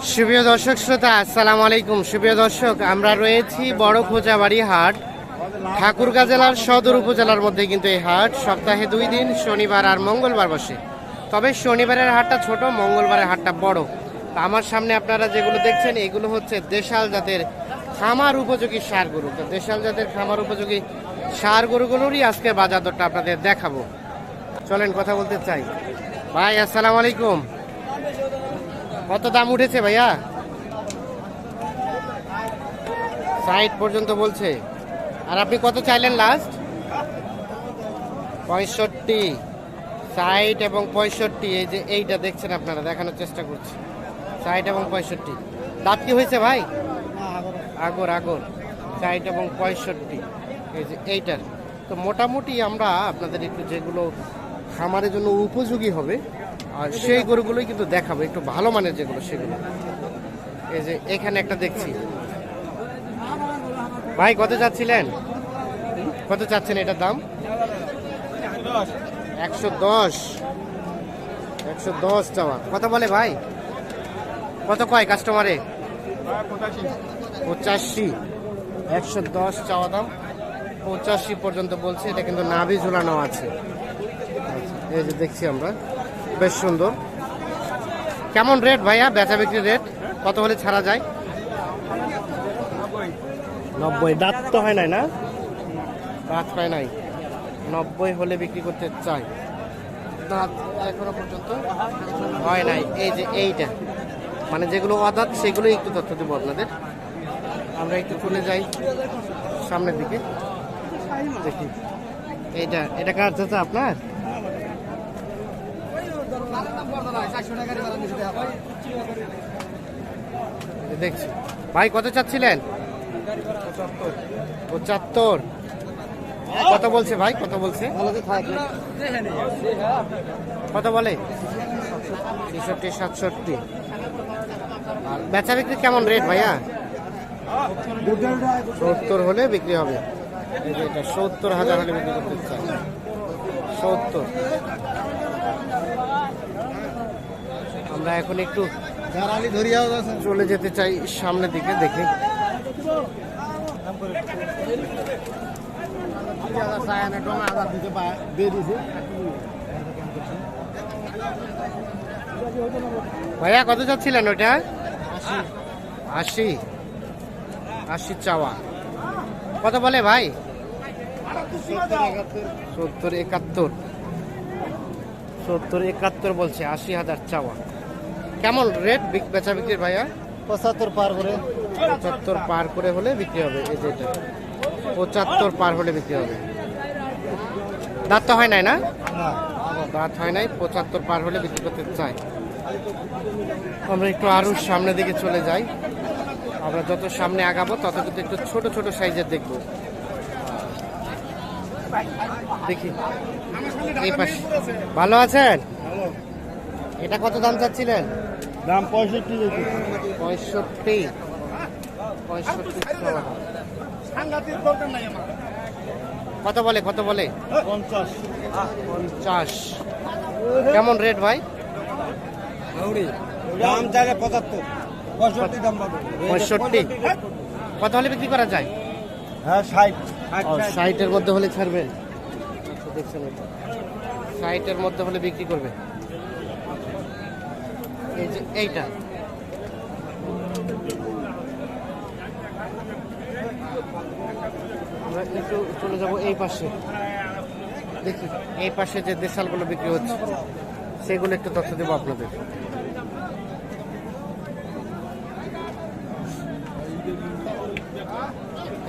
সুপ্রিয় দর্শক শ্রোতা, আসসালামু আলাইকুম। সুপ্রিয় দর্শক, আমরা রয়েছি বড় খোঁচাবাড়ি হাট, ঠাকুরগাঁ জেলার সদর উপজেলার মধ্যে কিন্তু এই হাট সপ্তাহে 2 দিন, শনিবার আর মঙ্গলবার বসে। তবে শনিবারের হাটটা ছোট, মঙ্গলবারের হাটটা বড়। তো আমার সামনে আপনারা যেগুলো দেখছেন এগুলো হচ্ছে দেশাল জাতের খামার উপযোগী ষাঁড় গরু। তো দেশাল জাতের খামার উপযোগী ষাঁড় গরুগুলোরই আজকে বাজার দরটা আপনাদের দেখাবো। চলেন কথা বলতে চাই। ভাই আসসালামু আলাইকুম, কত দাম উঠেছে ভাইয়া? 60 পর্যন্ত বলছে। আর আপনি কত চাইলেন লাস্ট? 65। 60 এবং 65, এই যে এইটা দেখছেন আপনারা, দেখানোর চেষ্টা করছি। 60 এবং 65 দাঁত কি হয়েছে ভাই? আগর আগর। 60 এবং 65, এই যে এইটার। তো মোটামুটি আমরা আপনাদের একটু যেগুলো খামারের জন্য উপযোগী হবে আর সেই গরুগুলোই কিন্তু দেখাবো, একটু ভালো মানের যেগুলো সেগুলো। এই যে এখানে একটা দেখছি। ভাই কত চাচ্ছিলেন? কত চাচ্ছেন এটার দাম? 110। 110 চাওয়া। কত বলে ভাই? কত কয় কাস্টমারে? 85। 110 চাওয়া দাম, 85 পর্যন্ত বলছে। এটা কিন্তু নাভি ঝুলানো আছে। এই যে দেখছি আমরা, বেশ সুন্দর। কেমন রেট ভাইয়া, বেচা বিক্রির রেট? কত হলে ছাড়া যায়? 90। দাঁত তো হয় নাই না? দাঁত হয় নাই। 90 হলে বিক্রি করতে চাই। দাঁত এখনো পর্যন্ত হয় নাই। এই যে এইটা, মানে যেগুলো অদাঁত সেগুলো একটু তথ্য দেবো আপনাদের। আমরা একটু চলে যাই সামনের দিকে, দেখি। এইটা, এটা কার চাচা আপনার? দেখছি। ভাই কত চাচ্ছিলেন? 75। কত বলছে ভাই? কত বলছে? কত বলে? 63, 67। আর বেচা বিক্রি কেমন রেট ভাইয়া? 70 হলে বিক্রি হবে। এটা 70,000 হলে বিক্রি করতে চাই। 70। আমরা এখন একটু চলে যেতে চাই সামনের দিকে, দেখি। ভাইয়া কত চাচ্ছিলেন ওইটা? 80। 80 চাওয়া। কত বলে ভাই? 70, 71। 70, 71 বলছে। 80,000 চাওয়া। কেমন রেট বেচা বিক্রির ভাইয়া? 75 পার করে। 75 পার করে হলে বিক্রি হবে। এই যে এটা 75 পার হলে বিক্রি হবে। দাঁত তো হয় নাই না? দাঁত হয় নাই। 75 পার হলে বিক্রি করতে চাই। আমরা একটু আরো সামনের দিকে চলে যাই। আমরা যত সামনে আগাবো তত কিন্তু একটু ছোট ছোট সাইজের দেখবো। দেখি এই পাশে। ভালো আছেন? এটা কত দাম চাচ্ছিলেন? দাম 65। 65। 65 কত বলে? কত বলে? 50। 50। কেমন রেট ভাই? দাম চাইলে 75। 65 দাম পাবে। 65। কত হলে বিক্রি করা যায়? হ্যাঁ 60। 60-এর মধ্যে হলে ছাড়বেন? দেখছেন, 60-এর মধ্যে হলে বিক্রি করবে। এই যে এইটা, আমরা একটু চলে যাবো এই পাশে, দেখি এই পাশে যে দেশালগুলো বিক্রি হচ্ছে সেগুলো একটু তথ্য দেবো আপনাদের।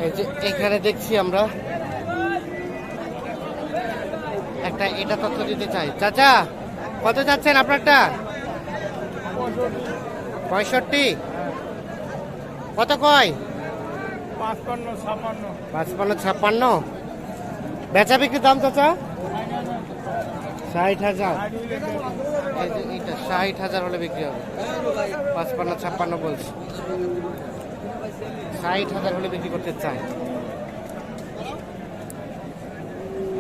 এই যে এখানে দেখছি আমরা একটা, এটা তথ্য দিতে চাই। চাচা কত যাচ্ছেন আপনারটা? 65। কত কয়? 55, 56। বেচা বিক্রির দাম চাচা? 60,000। এই যে এইটা 60,000 হলে বিক্রি হবে। 55, 56 বলছি। 60,000 হলে বিক্রি করতে চাই।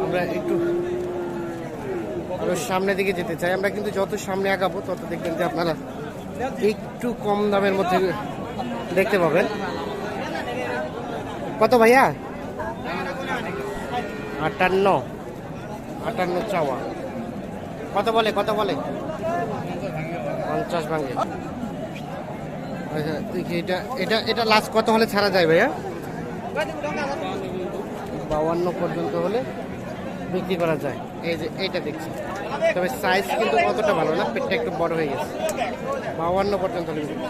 আমরা একটু আরো সামনের দিকে যেতে চাই। আমরা কিন্তু যত সামনে আগাবো তত দেখবেন যে আপনারা একটু কম দামের মধ্যে দেখতে পাবেন। কত ভাইয়া? 58 চাওয়া। কত বলে 50 ভাঙে। আচ্ছা দেখি এটা লাস্ট কত হলে ছাড়া যায় ভাইয়া? 52 পর্যন্ত হলে বিক্রি করা যায়। এই যে এইটা দেখছি, তবে সাইজ কিন্তু কতটা ভালো না, পেটটা একটু বড় হয়ে গেছে। 52 পর্যন্ত হলে বিক্রি।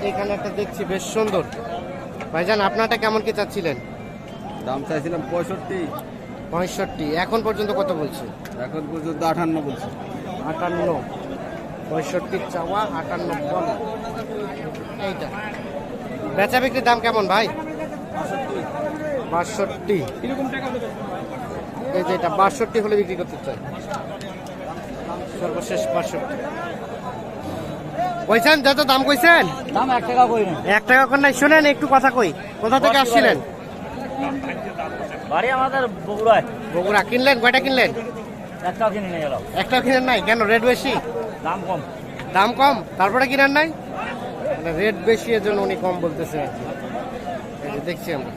এখানে একটা দেখছি বেশ সুন্দর। ভাইজান আপনারটা কেমন কি চাচ্ছিলেন? দাম চাইছিলাম 65, 65। এখন পর্যন্ত কত বলছে? এখন পর্যন্ত 58 বলছে। 58, 65 চাওয়া, 58 বলে। এইটা বেচা বিক্রির দাম কেমন ভাই? 62। এই যে এটা 62 হলে বিক্রি করতে চাই, সর্বশেষ 62। কইছেন যত দাম কইছেন? দাম 1 টাকা কই না। 1 টাকা করে নাই। শুনেন একটু কথা কই। কোথা থেকে আসছিলেন? বাড়ি আমাদের বগুড়ায়। বগুড়া। কিনলেন কয়টা কিনলেন? একটাও কিনে নিয়ে গেল। একটাও কিনেন নাই কেন? রেট বেশি? দাম কম। দাম কম তারপরে কিনেন নাই? মানে রেট বেশি এর জন্য উনি কম বলতেছে আর কি। এই যে দেখছি আমরা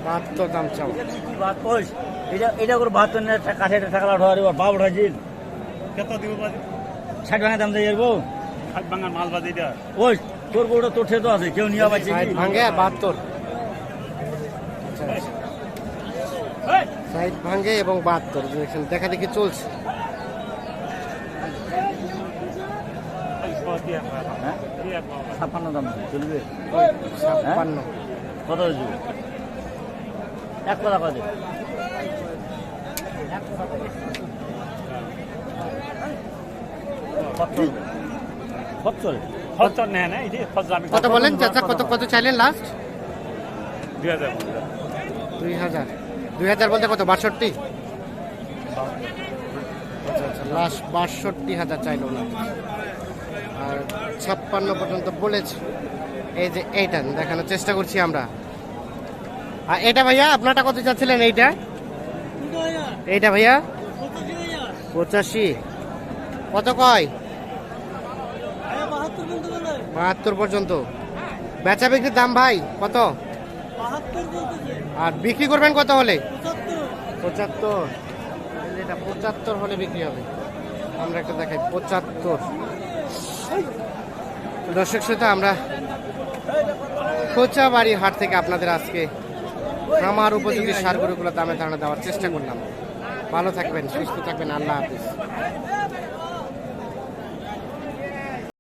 72 দাম চাও। বাদ পয়স এটা করে 72 না কাঠে টাকা লাড় হওয়ার বাপ উঠাইছিল। কত দিব বাজি? 60 ভাঙা দাম দিয়ে যাবো। 60 ভাঙা মাল বাজি দিয়া। ওই তোর বউটা তোর তো আছে, কেউ নিয়ে পাচ্ছে সাইড ভাঙে 72। সাইড ভাঙে এবং 72 দেখেন, দেখা দেখি চলছে। হ্যাঁ 56 দাম চলবে। 56। কত হয়েছে? এক কথা কত? কত বলেন চাচা? কত চাইলেন লাস্ট? 2000। 2000। 2000 বলতে কত? 62। আচ্ছা লাস্ট 62,000 চাইলো না, আর 56 পর্যন্ত বলেছে। এই যে এইটা দেখানোর চেষ্টা করছি আমরা। আর এটা ভাইয়া আপনারটা কত চাচ্ছিলেন? এইটা ভাইয়া 85। কত কয়? 72 পর্যন্ত। বেচা বিক্রির দাম ভাই কত? আর বিক্রি করবেন কত হলে? 75। এটা 75 হলে বিক্রি হবে। আমরা একটা দেখাই 75। দর্শক শ্রোতা, আমরা খোঁচাবাড়ি হাট থেকে আপনাদের আজকে খামার উপযোগী সার গরুগুলোর দামে ধারণা দেওয়ার চেষ্টা করলাম। ভালো থাকবেন, সুস্থ থাকবেন। আল্লাহ হাফিজ।